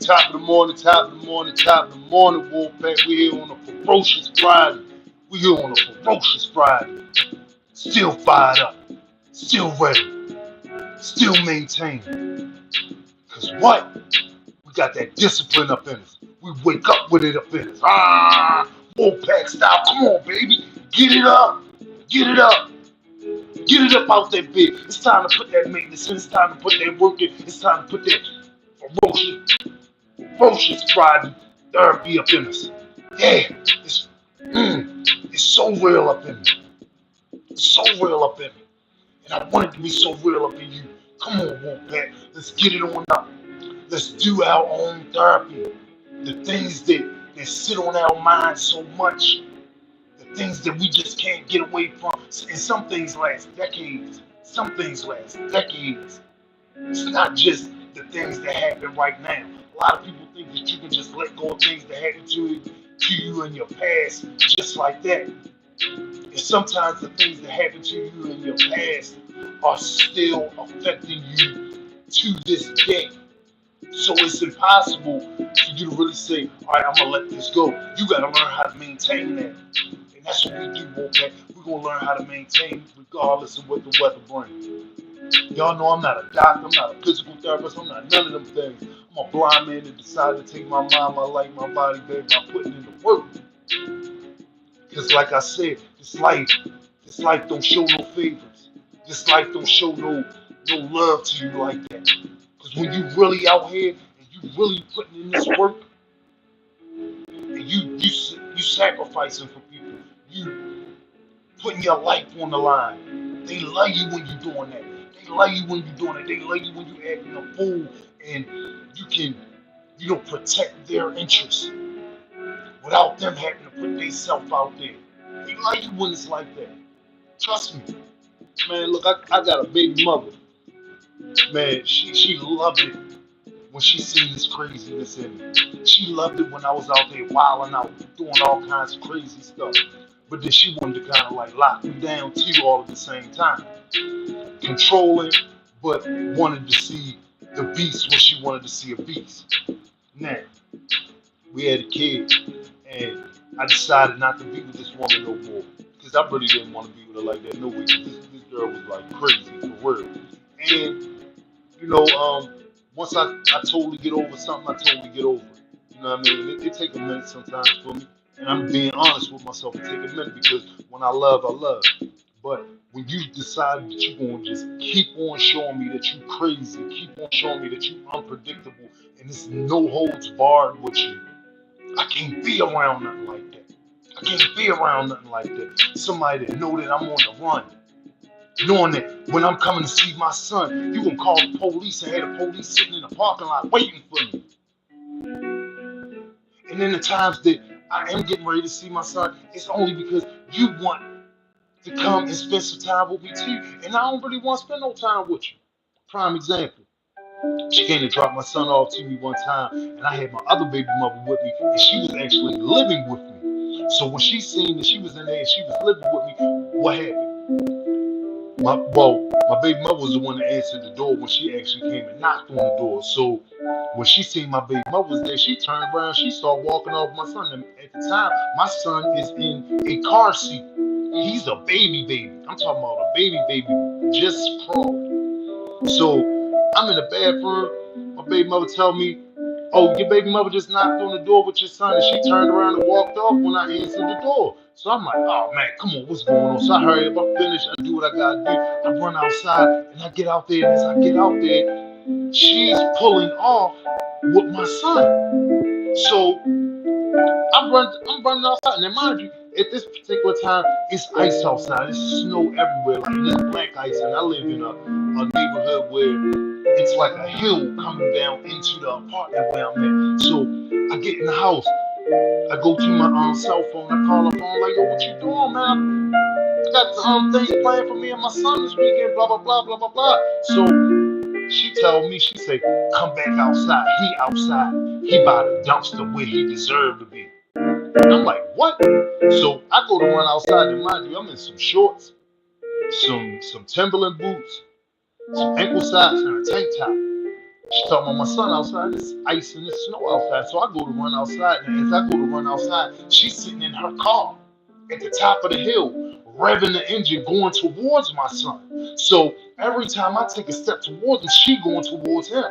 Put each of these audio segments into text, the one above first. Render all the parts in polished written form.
Top of the morning, top of the morning, top of the morning, Wolfpack. We here on a ferocious Friday. We here on a ferocious Friday. Still fired up, still ready, still maintaining. Cause what? We got that discipline up in us. We wake up with it up in us. Wolfpack style. Come on, baby. Get it up. Get it up. Get it up out that bed. It's time to put that maintenance in. It's time to put that work in. It's time to put that ferocious, ferocious Friday therapy up in us. Yeah, it's so real up in me. It's so real up in me. And I want it to be so real up in you. Come on, Wolfpack. Let's get it on up. Let's do our own therapy. The things that sit on our minds so much. The things that we just can't get away from. And some things last decades. Some things last decades. It's not just the things that happen right now. A lot of people think that you can just let go of things that happened to you in your past just like that. And sometimes the things that happen to you in your past are still affecting you to this day. So it's impossible for you to really say, all right, I'm going to let this go. You got to learn how to maintain that. And that's what we do, Wolfpack. We're going to learn how to maintain regardless of what the weather brings. Y'all know I'm not a doctor, I'm not a physical therapist, I'm not none of them things. I'm a blind man that decided to take my mind, my life, my body, baby, by putting in the work. Because like I said, this life don't show no favors. This life don't show no love to you like that. Because when you really out here and you really putting in this work and you sacrificing for people, you putting your life on the line. They love you when you're doing that. They love you when you're doing it. They love you when you're acting a fool and you can, protect their interests without them having to put themselves out there. They love you when it's like that. Trust me. Man, look, I got a baby mother. Man, she loved it when she seen this craziness in me. She loved it when I was out there wilding out, doing all kinds of crazy stuff. But then she wanted to kind of like lock me down too all at the same time. Controlling, but wanted to see the beast when she wanted to see a beast. Now, we had a kid, and I decided not to be with this woman no more. Because I really didn't want to be with her like that no way. This girl was like crazy, for real. And, once I totally get over something, I totally get over it. You know what I mean? It take a minute sometimes for me. And I'm being honest with myself. It take a minute because when I love, I love. But when you decide that you're going to just keep on showing me that you crazy, keep on showing me that you unpredictable, and it's no holds barred with you, I can't be around nothing like that. I can't be around nothing like that. Somebody that know that I'm on the run, knowing that when I'm coming to see my son, you gonna call the police and have the police sitting in the parking lot waiting for me. And then the times that I am getting ready to see my son, it's only because you want to come and spend some time with me too. And I don't really want to spend no time with you. Prime example. She came to drop my son off to me one time, and I had my other baby mother with me, and she was actually living with me. So when she seen that she was in there and she was living with me, what happened? My baby mother was the one that answered the door when she actually came and knocked on the door. So when she seen my baby mother was there, she turned around, she started walking off my son. And at the time, my son is in a car seat. He's a baby. I'm talking about a baby, just crawled. So I'm in the bathroom. My baby mother tell me, "Oh, your baby mother just knocked on the door with your son," and she turned around and walked off when I answered the door. So I'm like, "Oh man, come on, what's going on?" So I hurry up, I finish, I do what I gotta do. I run outside and I get out there. And as I get out there, she's pulling off with my son. So I'm running outside. Now, mind you, at this particular time, it's ice outside. It's snow everywhere. Like this black ice. And I live in a neighborhood where it's like a hill coming down into the apartment where I'm at. So I get in the house. I go to my cell phone. I call her phone like, "Yo, what you doing, man? I got the things planned for me and my son this weekend, blah, blah, blah, blah, blah, blah." So she tell me, she say, "Come back outside. He outside. He by the dumpster where he deserved to be." And I'm like, "What?" So I go to run outside, and mind you, I'm in some shorts, some Timberland boots, some ankle socks, and a tank top. She talking about my son outside. It's ice and it's snow outside. So I go to run outside. And as I go to run outside, she's sitting in her car at the top of the hill, revving the engine, going towards my son. So every time I take a step towards him, she going towards him.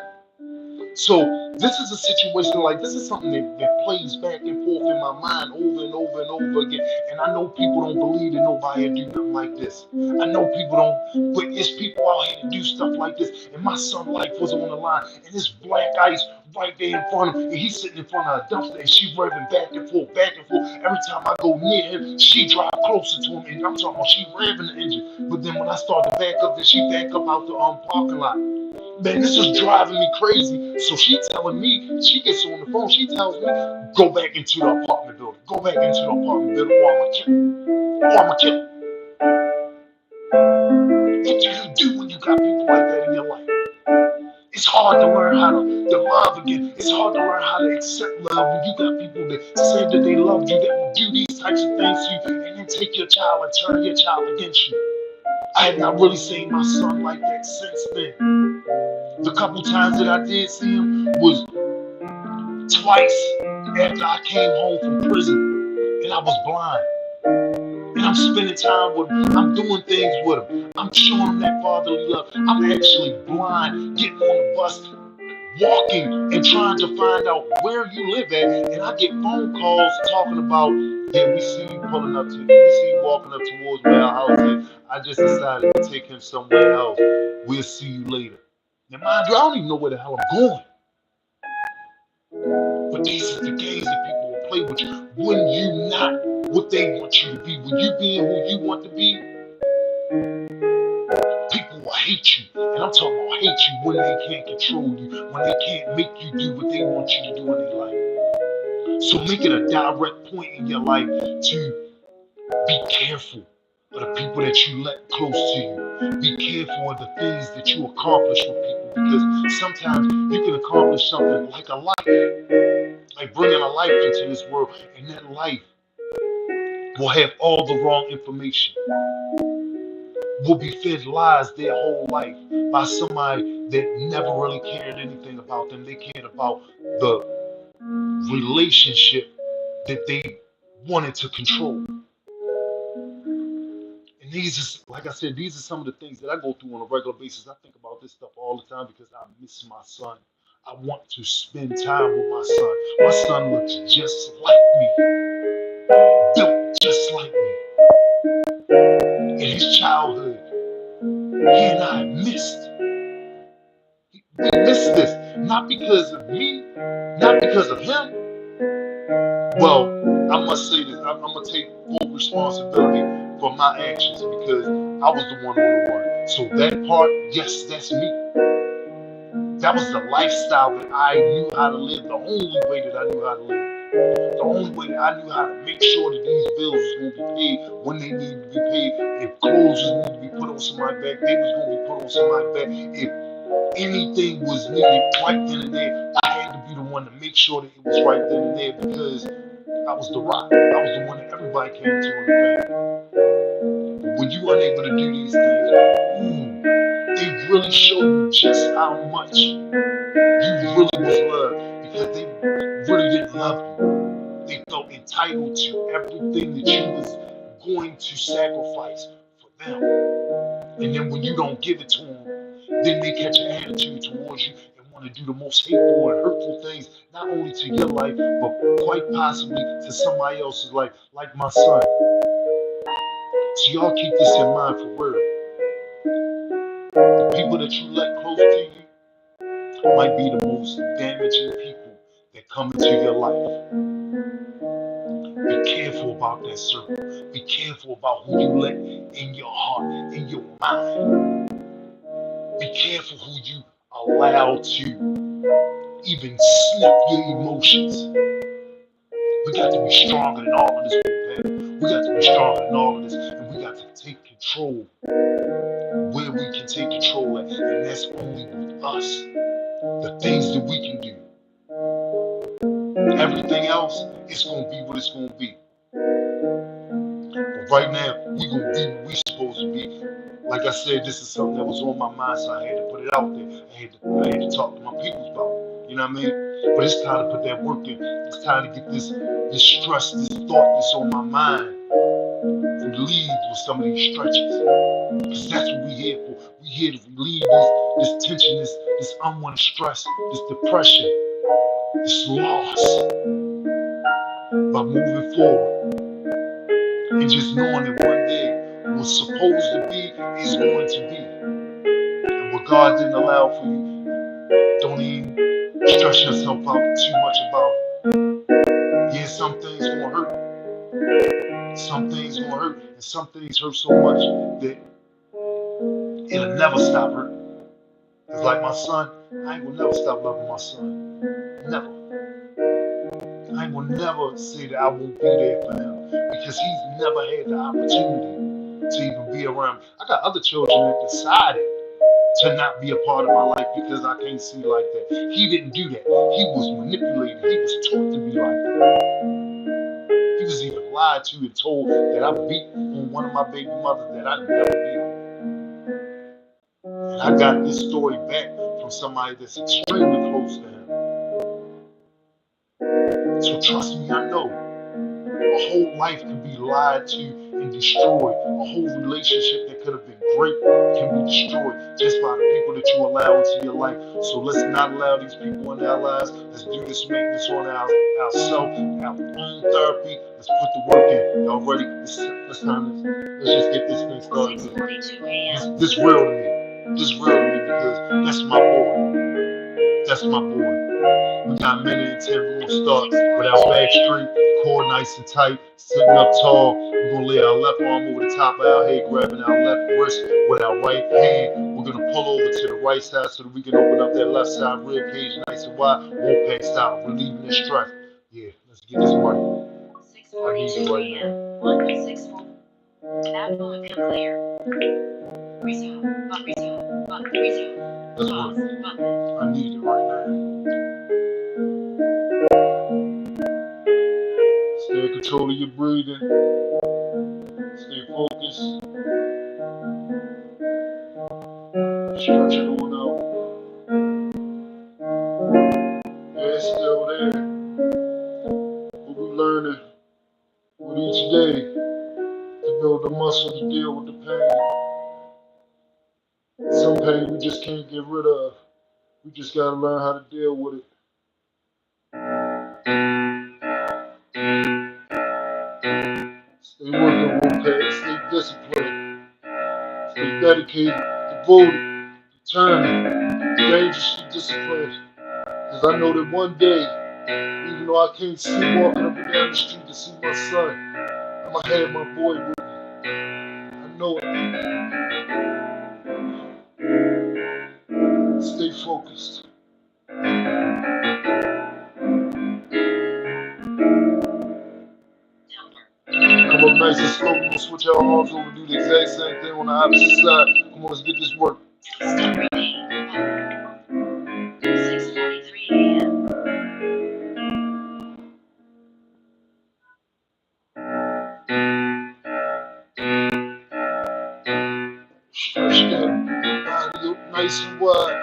So this is a situation like this is something that plays back and forth in my mind over and over and over again. And I know people don't believe that nobody do nothing like this. I know people don't, but it's people out here to do stuff like this. And my son's life was on the line, and this black ice right there in front of him, and he's sitting in front of a dumpster, and she revving back and forth, back and forth. Every time I go near him, she drive closer to him, and I'm talking about she revving the engine. But then when I start to back up, then she back up out the parking lot. Man, this is driving me crazy. So she telling me, she gets on the phone, she tells me, go back into the apartment building. Go back into the apartment building or I'm gonna kill you. Or I'm gonna kill you. What do you do when you got people like that in your life? It's hard to learn how to love again. It's hard to learn how to accept love when you got people that say that they love you, that will do these types of things to you, and then take your child and turn your child against you. I have not really seen my son like that since then. The couple times that I did see him was twice after I came home from prison and I was blind. And I'm spending time with him. I'm doing things with him. I'm showing him that fatherly love. I'm actually blind, getting on the bus, walking and trying to find out where you live at. And I get phone calls talking about, yeah, we see you pulling up to, we see you walking up towards where our house is. I just decided to take him somewhere else. We'll see you later. Now, mind you, I don't even know where the hell I'm going. But these are the games that people will play with you when you not what they want you to be. When you being who you want to be, people will hate you. And I'm talking about hate you when they can't control you, when they can't make you do what they want you to do in their life. So make it a direct point in your life to be careful of the people that you let close to you. Be careful of the things that you accomplish with people, because sometimes you can accomplish something like a life, like bringing a life into this world, and that life will have all the wrong information, will be fed lies their whole life by somebody that never really cared anything about them. They cared about the relationship that they wanted to control. And these are, like I said, these are some of the things that I go through on a regular basis. I think about this stuff all the time because I miss my son. I want to spend time with my son. My son looks just like me, built just like me. In his childhood, he and I missed. We missed this, not because of me, not because of him. Well, I must say this, I'm gonna take full responsibility for my actions because I was the one on the run. So that part, yes, that's me. That was the lifestyle that I knew how to live, the only way that I knew how to live. The only way that I knew how to make sure that these bills was going to be paid when they needed to be paid. If clothes was needed to be put on somebody's back, they was going to be put on somebody's back. If anything was needed right then and there, I had to be the one to make sure that it was right then and there because I was the rock. I was the one that everybody came to in the family. But when you unable to do these things, they really show you just how much you really was loved because they really didn't love you. They felt entitled to everything that you was going to sacrifice for them. And then when you don't give it to them, then they catch an attitude towards you and want to do the most hateful and hurtful things, not only to your life, but quite possibly to somebody else's life, like my son. So y'all keep this in mind for real. The people that you let close to you might be the most damaging people that come into your life. Be careful about that circle. Be careful about who you let in your heart, in your mind. Be careful who you allow to even snap your emotions. We got to be stronger than all of this, man. We got to be stronger than all of this, and we got to take control where we can take control at, and that's only with us. The things that we can do. Everything else, it's gonna be what it's gonna be. But right now, we gonna be what we supposed to be. Like I said, this is something that was on my mind, so I had to put it out there. I had to talk to my peoples about it. You know what I mean? But it's time to put that work in. It's time to get this stress, this thought that's on my mind relieved with some of these stretches. Because that's what we here for. We here to relieve this tension, this unwanted stress, this depression, this loss. By moving forward and just knowing that one day what's supposed to be is going to be. And what God didn't allow for you, don't even stress yourself out too much about it. Yeah, some things gonna hurt. Some things gonna hurt, and some things hurt so much that it'll never stop hurting. Cause like my son, I ain't gonna never stop loving my son. Never. I ain't gonna never say that I won't be there for him because he's never had the opportunity to even be around. I got other children that decided to not be a part of my life because I can't see like that. He didn't do that. He was manipulated. He was taught to be like that. He was even lied to and told that I beat on one of my baby mothers that I never did. And I got this story back from somebody that's extremely close to him. So trust me, I know. A whole life can be lied to and destroyed. A whole relationship that could have been great can be destroyed just by the people that you allow into your life. So let's not allow these people in our lives. Let's do this maintenance on ourselves, our own therapy. Let's put the work in. Y'all ready? Let's just get this thing started. 6:42 a.m. This real to me. This real to me because that's my boy. That's my boy. We got minute and 10. We're gonna start with our back straight, core nice and tight, sitting up tall. We're gonna lay our left arm over the top of our head, grabbing our left wrist with our right hand. We're gonna pull over to the right side so that we can open up that left side rib cage nice and wide. Wolfpack style, relieving the stress. Yeah, let's get this money. 6:42 a.m. 1.64. Abdomen clear. Resume. Resume. Resume. Let's work. I need it right now. Stay in control of your breathing. Stay focused. Stretch it on out. Yeah, it's still there. But we're learning with each day to build the muscle to deal with the pain. Some pain we just can't get rid of. We just gotta learn how to deal with it. Stay working, Wolfpack. Stay disciplined. Stay dedicated, devoted, determined, dangerously disciplined. Because I know that one day, even though I can't see walking up and down the street to see my son, I'ma have my boy with me. I know it. Stay focused. Come up nice and slow. We're gonna switch our arms over, do the exact same thing on the opposite side. Come on, let's get this work. Step repeat. 6:43 a.m. Stretch that body up nice and wide.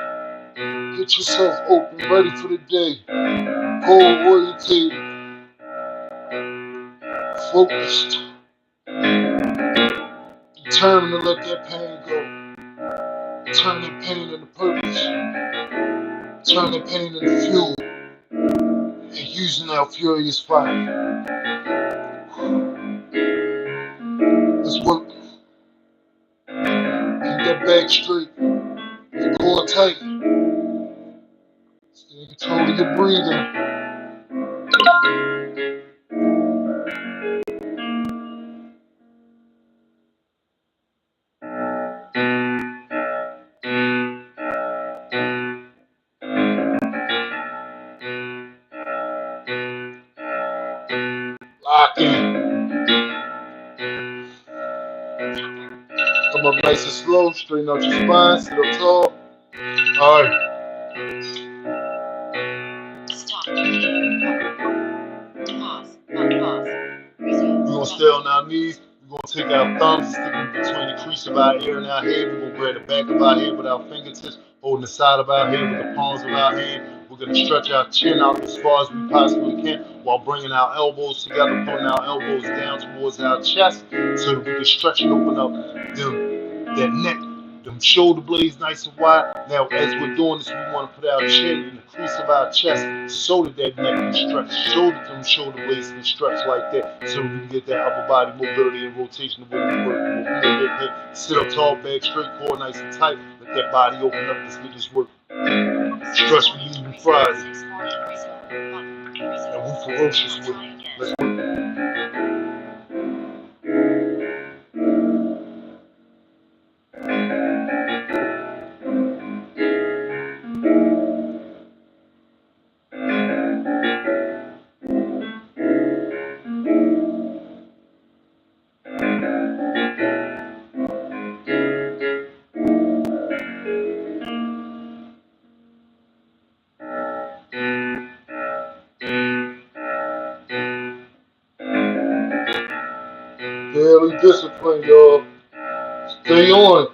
Get yourself open, ready for the day. Goal orientated. Focused. Determined to let that pain go. Turn that pain into purpose. Turn that pain into fuel. And using our furious fire. Let's work. Keep that back straight. Your core tight. Stay in control of your breathing. Lock in. Come up nice and slow. Straighten out your spine. Sit up tall. Alright. Stop. Pause. Pause. Resume. We're gonna stay on our knees. We're gonna take our thumbs, stick them between the crease of our ear and our head. We're gonna grab the back of our head with our fingertips, holding the side of our head with the palms of our hand. We're gonna stretch our chin out as far as we possibly can while bringing our elbows together, pulling our elbows down towards our chest so that we can stretch and open up that neck, them shoulder blades nice and wide. Now, as we're doing this, we want to put our chin in the crease of our chest so that that neck can stretch, so that them shoulder blades can stretch like that, so we can get that upper body mobility and rotation of what we work. Sit up tall, back straight, core nice and tight. Let that body open up. Let's get this work. Stress relieving Friday. And we ferocious with it. Let's work. Daily discipline, y'all. Stay on it.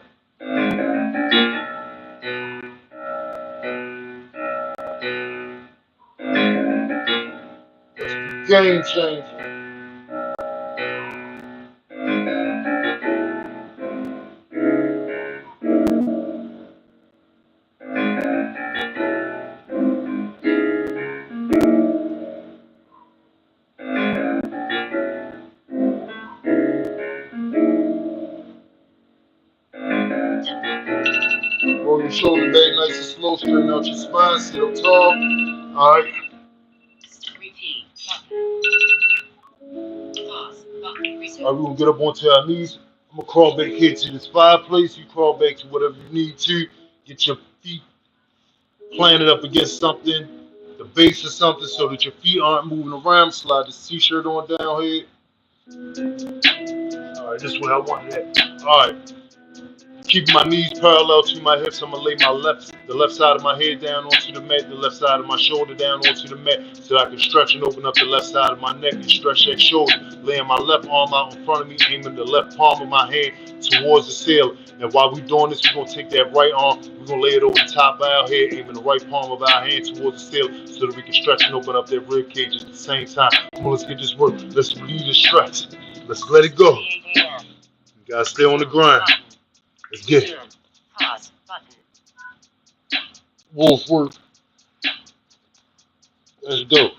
Game changer. Roll your shoulder back nice and slow. Straighten out your spine. Sit up tall. Alright. Repeat. Pause. Alright, we're gonna get up onto our knees. I'm gonna crawl back here to this fireplace. You crawl back to whatever you need to. Get your feet planted up against something, the base of something, so that your feet aren't moving around. Slide this t-shirt on down here. Alright, this is what I wanted that. Alright. Keeping my knees parallel to my hips, I'm gonna lay the left side of my head down onto the mat, the left side of my shoulder down onto the mat, so I can stretch and open up the left side of my neck and stretch that shoulder. Laying my left arm out in front of me, aiming the left palm of my hand towards the ceiling. And while we're doing this, we're gonna take that right arm, we're gonna lay it over the top of our head, aiming the right palm of our hand towards the ceiling, so that we can stretch and open up that rib cage at the same time. Come on, let's get this work. Let's relieve the stretch. Let's let it go. You gotta stay on the grind. Let's get it. Pause button. Wolf work. Let's go.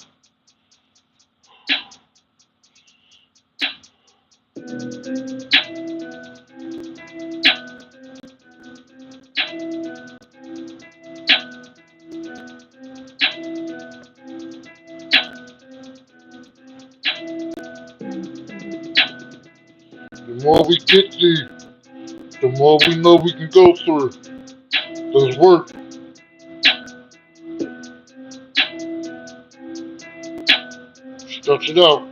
The more we get through, the more we know we can go through. Let's work. Stretch it out.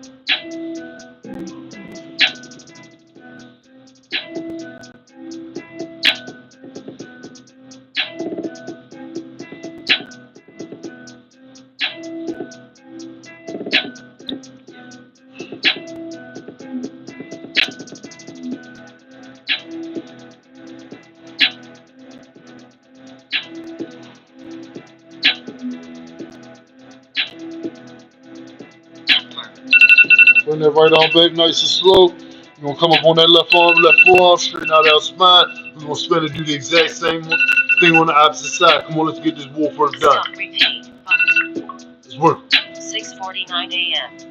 Bring that right arm back nice and slow. We're going to come up on that left arm, left forearm, straighten out our spine. We're going to spin and do the exact same thing on the opposite side. Come on, let's get this wolf work done. Stop. Repeat button. Let's work. 6:49 a.m.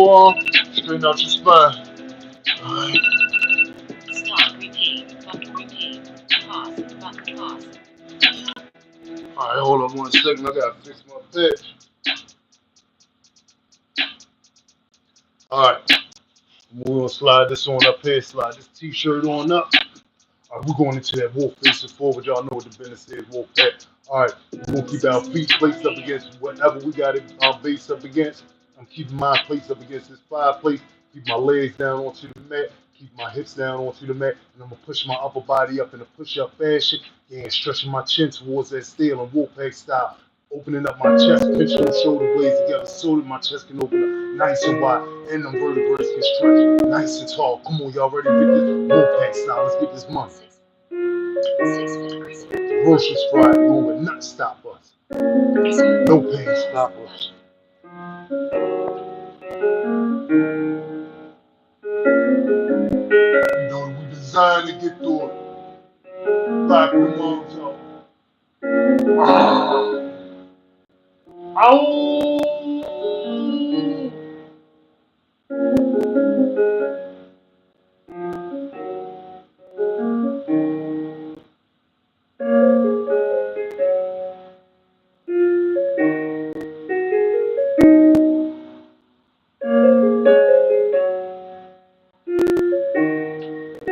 forearm. Straighten out your spine. Alright. Stop. Repeat. Button. Repeat. Pause. Button. Pause. Alright, hold on 1 second. I gotta fix my pitch. Alright. We're gonna slide this on up here. Slide this t-shirt on up. Alright, we're going into that wolf facing forward. Y'all know what the business is, wolf pet. Alright, we're gonna keep our feet placed up against whatever we got it base up against. I'm keeping my place up against this fireplace. Keep my legs down onto the mat. Keep my hips down onto the mat. And I'm gonna push my upper body up in a push-up fashion. And stretching my chin towards that steel and wolf pack style. Opening up my chest, pinching the shoulder blades together so that my chest can open up nice and wide. And them vertebrae can stretch nice and tall. Come on, y'all ready to get this wolf pack style? Let's get this money. 6 minutes. Ferocious Friday, who will not stop us. No pain stop us. You know, we designed to get through it. Like the moms out. Ow!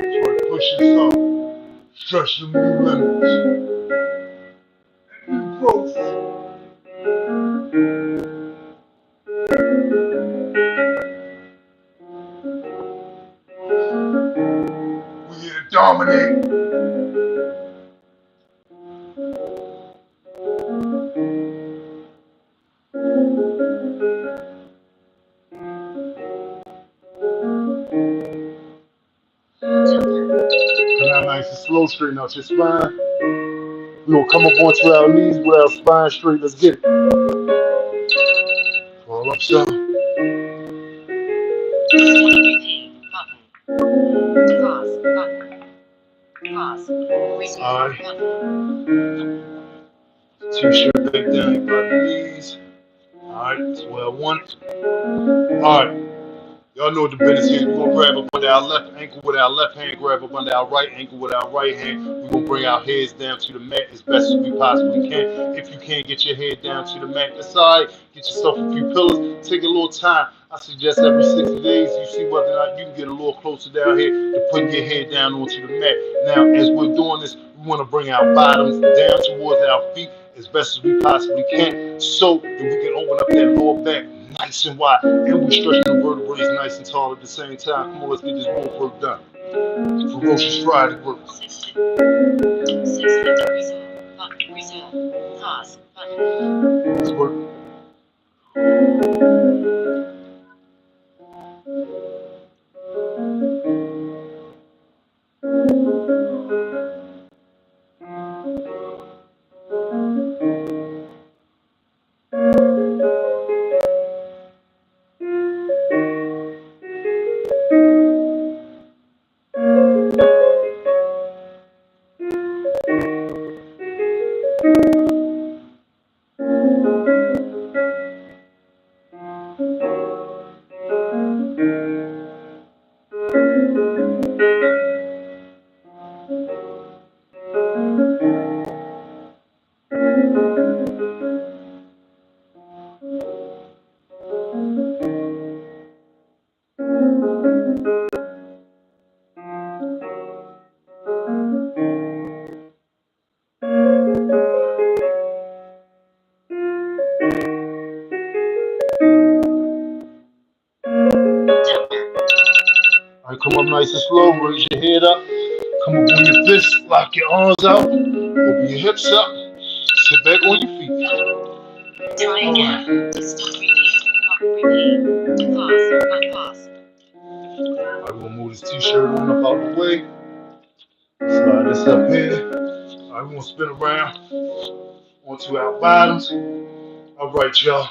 So push yourself. Stretch them new limits. And growth. We're here to dominate. Come out nice and slow, straighten out your spine. We're gonna come up onto our knees with our spine straight. Let's get it. Roll up some. Repeat. Button. Pause. Button. Pause. Resume. Alright. Button. T-shirt back down by the knees. Alright, that's where I want it. Alright. Y'all know what the business is. We're gonna grab up under our left ankle with our left hand, grab up under our right ankle with our right hand. We're gonna bring our heads down to the mat as best as we possibly can. If you can't get your head down to the mat, that's alright. Get yourself a few pillows. Take a little time. I suggest every 60 days you see whether or not you can get a little closer down here to putting your head down onto the mat. Now, as we're doing this, we want to bring our bottoms down towards our feet as best as we possibly can, so that we can open up that lower back nice and wide, and we stretch the vertebrae nice and tall at the same time. Come on, let's get this wolf work done. Ferocious Friday work. 6 minutes. Resume. Button. Resume. Pause. Button. Let's work. All right, come up nice and slow. Raise your head up. Come up on your fists. Lock your arms out. Open your hips up. Sit back on your feet. Try again. Stop. Repeat. Repeat. Pause. Pause. All right, we're gonna move this t-shirt on up out the way. Slide this up here. All right, we're gonna spin around onto our bottoms. All right, y'all.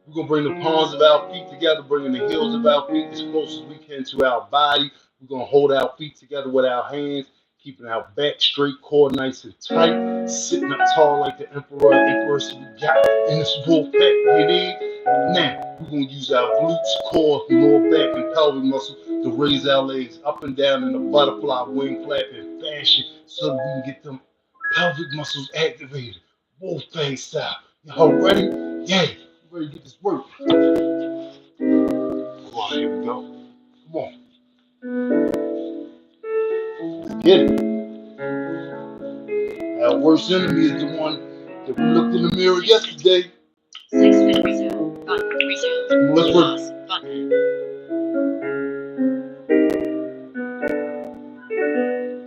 We're gonna bring the palms of our feet together, bringing the heels of our feet as close as we can to our body. We're gonna hold our feet together with our hands, keeping our back straight, core nice and tight, sitting up tall like the emperor and empress we got in this wolf pack. You dig? Now we're gonna use our glutes, core, lower back, and pelvic muscle to raise our legs up and down in a butterfly wing flapping fashion, so that we can get them pelvic muscles activated, wolf pack style. Y'all ready? Yeah, ready to get this work. Come on, here we go. Come on, let's get it. Our worst enemy is the one that we looked in the mirror yesterday. 6 minute resume. Button. Resume. Come on, let's work. Pause. Button.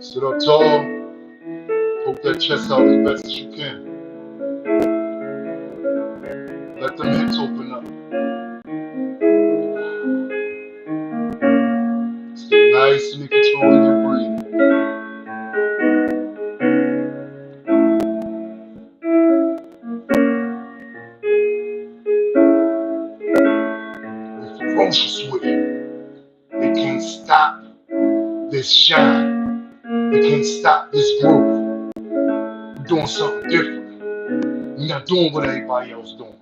Sit up tall. Poke that chest out as best as you can. Let them hips open up. Stay nice and in control of your breathing. Be ferocious with it. They can't stop this shine. They can't stop this growth. We're doing something different. We're not doing what everybody else doing.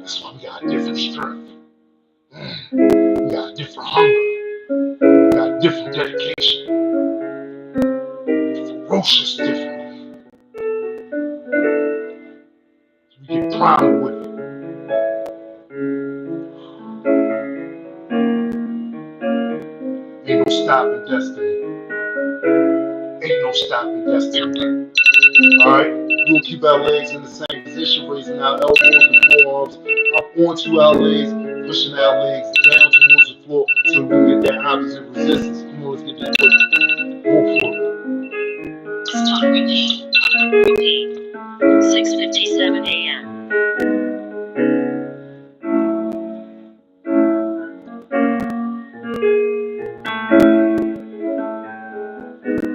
That's why we got a different strength. We got a different hunger. We got a different dedication. Ferocious differently. So we get primed with it. Ain't no stopping destiny. Ain't no stopping destiny. Alright? We're gonna keep our legs in the same position, raising our elbows and forearms up onto our legs, pushing our legs down towards the floor so we can get that opposite resistance. Come on, let's get this work. Go for it. Stop. Repeat. Repeat. 6:57 a.m.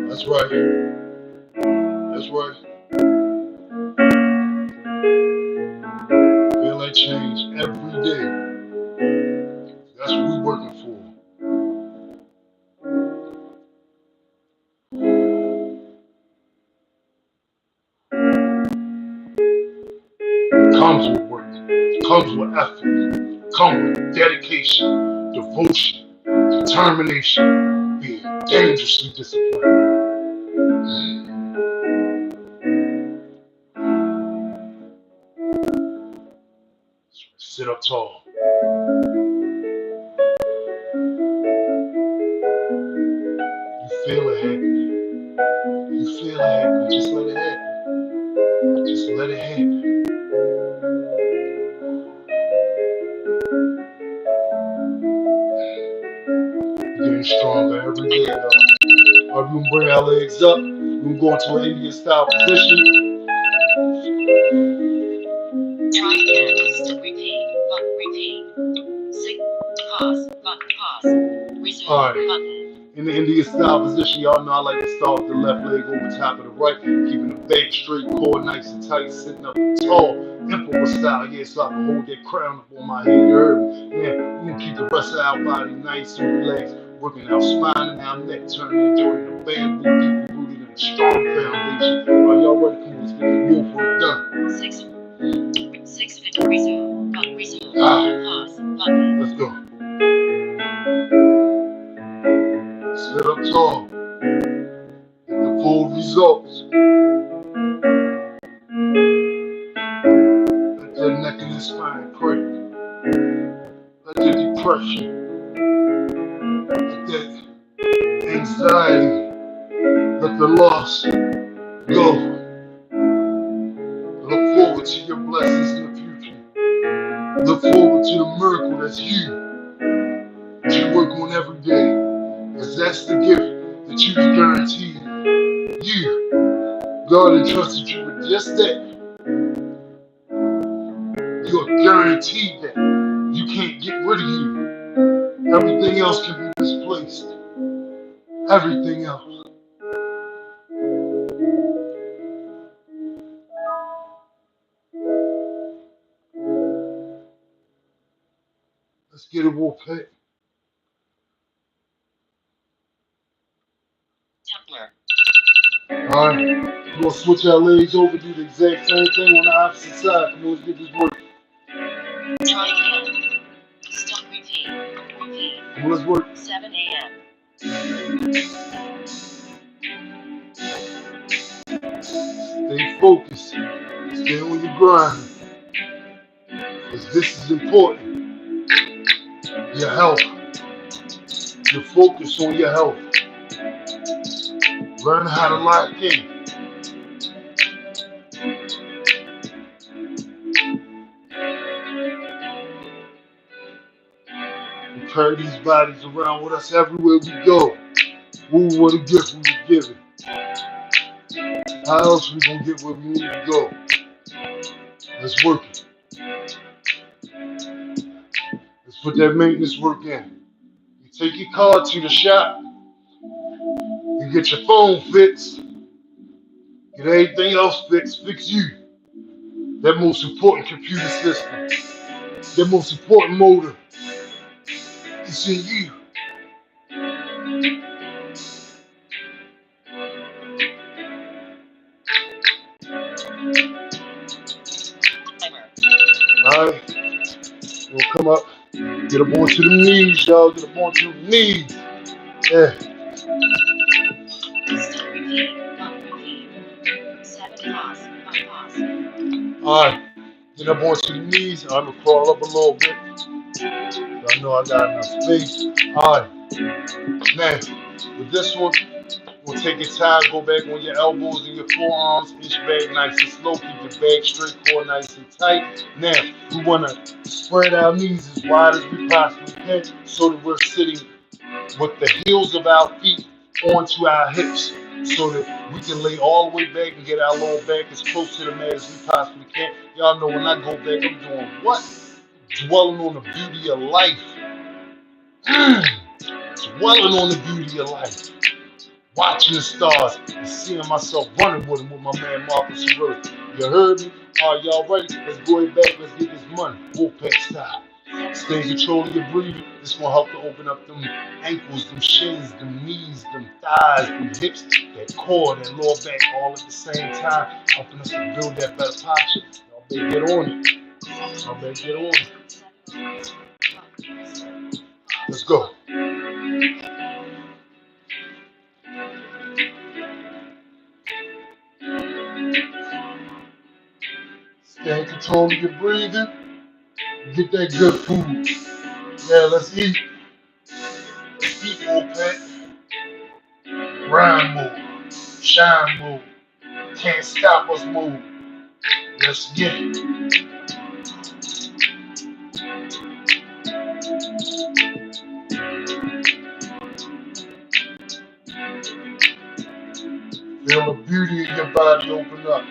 That's right. That's right. Feel that change every day. That's what we're working for. It comes with work. It comes with effort. It comes with dedication, devotion, determination, being dangerously disciplined. Sit up tall. You feel it happening. You feel it happening. Just let it happen. Just let it happen. We're getting stronger every day, y'all. All right, we're gonna bring our legs up. We're gonna go into an Indian style position. Try again. Repeat. Repeat. 6. Pause. Button. Pause. Resume. All right. Button. In the Indian style position, y'all know I like to start with the left leg over top of the right, keeping the back straight, core nice and tight, sitting up tall, emperor style, yeah, so I can hold that crown up on my head, you heard me? Yeah, we're gonna keep the rest of our body nice and relaxed, working our spine and our neck, turning and joining the bamboo, deeply rooted in a strong foundation. Are y'all ready? Come on, let's get the wolf work done. 6:50. Resume. Resume. Ah. Pause. Button. Let's go. Sit up tall. Get the full results. Let that neck and the spine crack. Let the depression, let that anxiety, let the loss go. Look forward to your blessings in the future. Look forward to the miracle that's you. That you work on every day. Because that's the gift that you guaranteed you. God entrusted you with just that. You're guaranteed that. You can't get rid of you. Everything else can be misplaced. Everything else. Let's get it, Wolfpack. Templar. Alright, we're gonna switch our legs over, do the exact same thing on the opposite side. Come on, let's get this work. Try again. Stop. Repeat. Repeat. Come on, let's work. 7 a.m. Stay focused. Stay on your grind. Because this is important. Your health. Your focus on your health. Learn how to lock in. We carry these bodies around with us everywhere we go. What we want to get, we will give it. How else we gonna get where we need to go? Let's work it. Let's put that maintenance work in. You take your car to the shop. You get your phone fixed. Get everything else fixed. Fix you. That most important computer system. That most important motor. It's in you. Alright. We'll come up. Get up onto the knees, y'all. Get up onto the knees. Yeah. Stop. Repeat. Repeat. 7 pause. 1 pause. Alright. Get up onto the knees. I'm gonna crawl up a little bit. I know I got enough space. Alright. Now, with this one, we'll take your time, go back on your elbows and your forearms, inch back nice and slow, keep your back straight, core nice and tight. Now, we want to spread our knees as wide as we possibly can so that we're sitting with the heels of our feet onto our hips so that we can lay all the way back and get our lower back as close to the mat as we possibly can. Y'all know when I go back, I'm doing what? Dwelling on the beauty of life. Dwelling on the beauty of life. Watching the stars and seeing myself running with him with my man Marcus Aurelius. You heard me? Alright, y'all ready? Let's go back, let's get this money. Wolfpack style. Stay in control of your breathing. This will help to open up them ankles, them shins, them knees, them thighs, them hips, that core, that lower back all at the same time, helping us to build that better posture. Y'all better get on it. Y'all better get on it. Let's go. Stay in control of your breathing. Get that good food. Yeah, let's eat. Let's eat, Wolfpack. Rhyme move. Shine move. Can't stop us move. Let's get it. Feel the beauty of your body open up.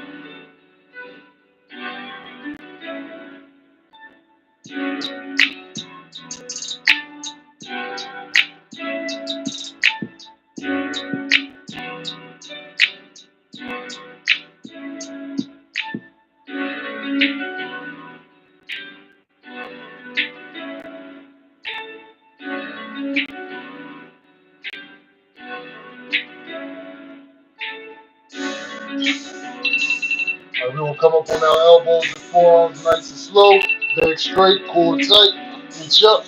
We're gonna come up on our elbows and forearms nice and slow. Back straight, core tight, reach up,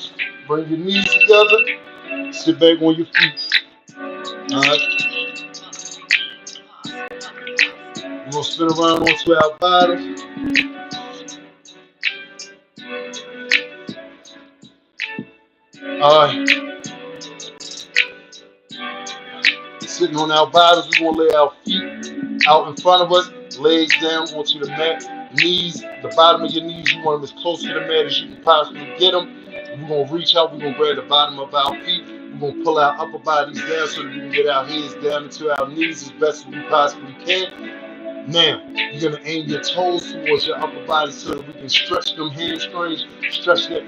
bring your knees together, sit back on your feet. Alright. We're gonna spin around onto our bottoms. Alright. Sitting on our bottoms, we're gonna lay our feet out in front of us, legs down onto the mat, knees, the bottom of your knees, you want them as close to the mat as you can possibly get them. We're gonna reach out, we're gonna grab the bottom of our feet, we're gonna pull our upper bodies down so that we can get our heads down into our knees as best as we possibly can. Now, you're gonna aim your toes towards your upper body so that we can stretch them hamstrings, stretch that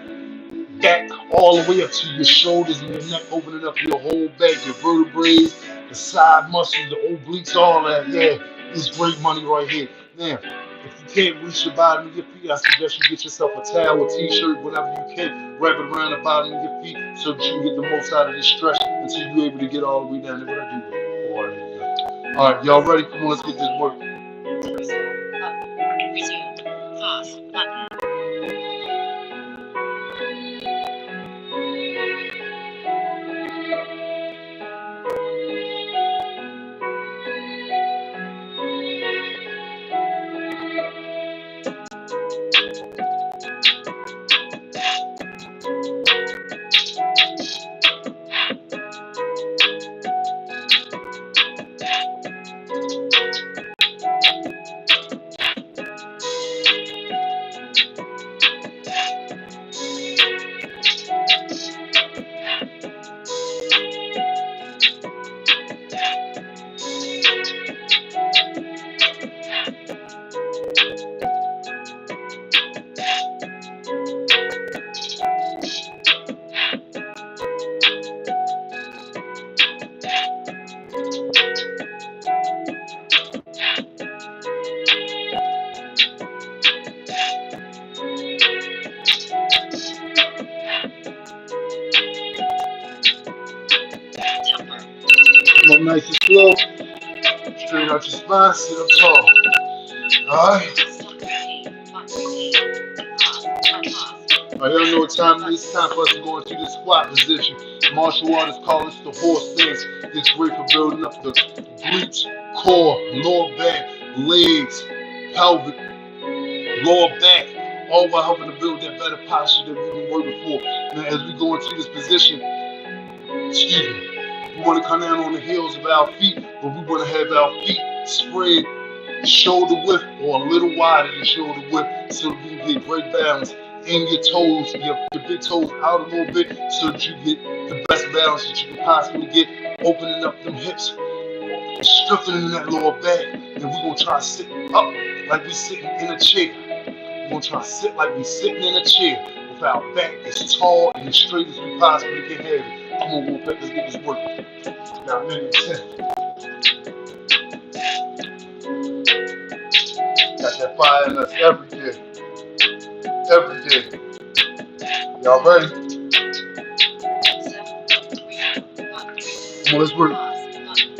back all the way up to your shoulders and your neck, opening up your whole back, your vertebrae, the side muscles, the obliques, all that. Yeah, it's great money right here. Now, if you can't reach the bottom of your feet, I suggest you get yourself a towel, a t-shirt, whatever you can, wrap it around the bottom of your feet so that you can get the most out of this stretch until you're able to get all the way down. What I do? Alright, y'all ready? Come on, let's get this work. To restore button. Resume. Pause button. Temper. Come up nice and slow. Straight out your spine, sit up tall. Alright? Stop repeat. Repeat. Pause. Pause. Alright, y'all know what time it is. It's time for us to go into this squat position. Martial artists call this the horse stance. It's great for building up the glutes, core, lower back, legs, pelvic, lower back, all while helping to build that better posture that we've been working for. Now, as we go into this position, excuse me, we want to come down on the heels of our feet, but we want to have our feet spread shoulder width or a little wider than shoulder width so that you can get great balance in your toes, your big toes out a little bit so that you get the best balance that you can possibly get, opening up them hips, strengthening that lower back, and we're going to try to sit up like we're sitting in a chair. We're going to try to sit like we're sitting in a chair with our back as tall and as straight as we possibly can have it. Come on, Wolfpack, let's get this work. Got a minute and 10. Got that fire in us every day. Every day. Y'all ready? 7, 3, 1. Come on, let's work. Pause button.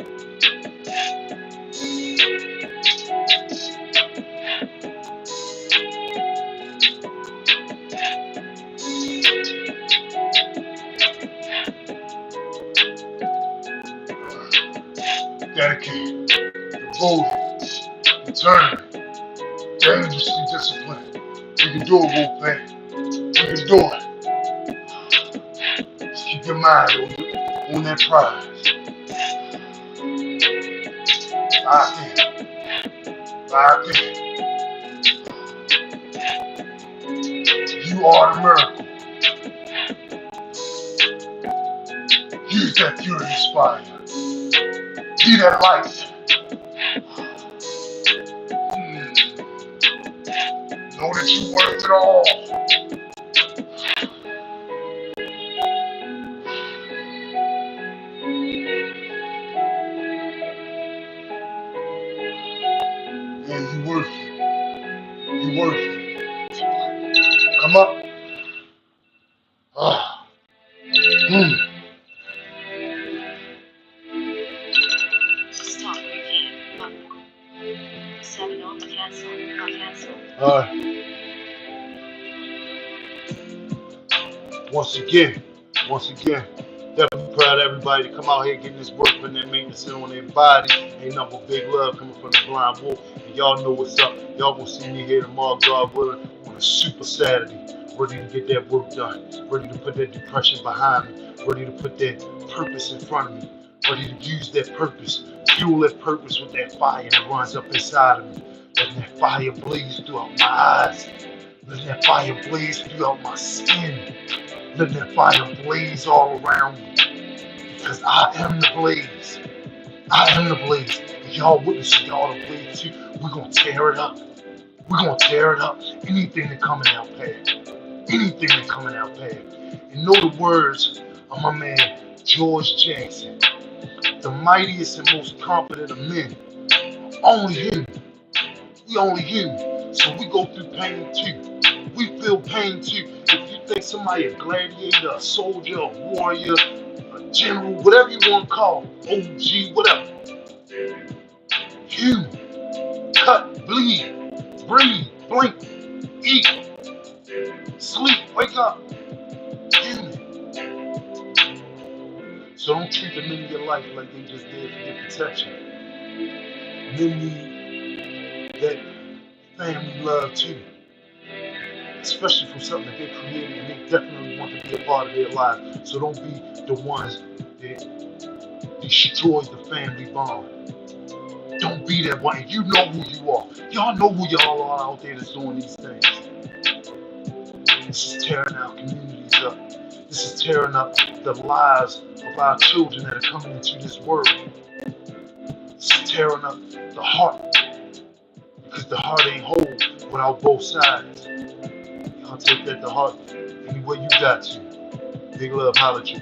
Dedicated, devoted, determined, dangerously disciplined. We can do it, Wolfpack. We can do it. Just keep your mind on that prize. Lock in. Lock in. You are the miracle. Use that furious fire. Be that light. Know that you worth it all. And you worth it. You worth it. Come up. Ah. Stop repeat button. 7 on cancel. Cancel. Alright. Once again, definitely proud of everybody to come out here getting this work, putting their maintenance in on their body. Ain't nothing but big love coming from the Blind Wolf. And y'all know what's up. Y'all gonna see me here tomorrow, God willing, on a super Saturday. Ready to get that work done. Ready to put that depression behind me. Ready to put that purpose in front of me. Ready to use that purpose. Fuel that purpose with that fire that runs up inside of me. Letting that fire blaze throughout my eyes. Letting that fire blaze throughout my skin. Letting that fire blaze all around me. Because I am the blaze. I am the blaze. If y'all witness y'all the blaze too, we're gonna tear it up. We're gonna tear it up. Anything that coming out path. Anything that coming out path. And know the words of my man George Jackson. The mightiest and most confident of men. Only him. We only human. So we go through pain too. We feel pain too. If you think somebody a gladiator, a soldier, a warrior, a general, whatever you want to call, OG, whatever. human. Cut, bleed, breathe, blink, eat, sleep, wake up. Human. So don't treat the men in your life like they just there for your protection. Men need that family love too. Especially from something that they created and they definitely want to be a part of their lives. So don't be the ones that destroy the family bond. Don't be that one. You know who you are. Y'all know who y'all are out there that's doing these things. This is tearing our communities up. This is tearing up the lives of our children that are coming into this world. This is tearing up the heart. Because the heart ain't whole without both sides. Y'all take that to heart any way you got to. Big love, holla at you.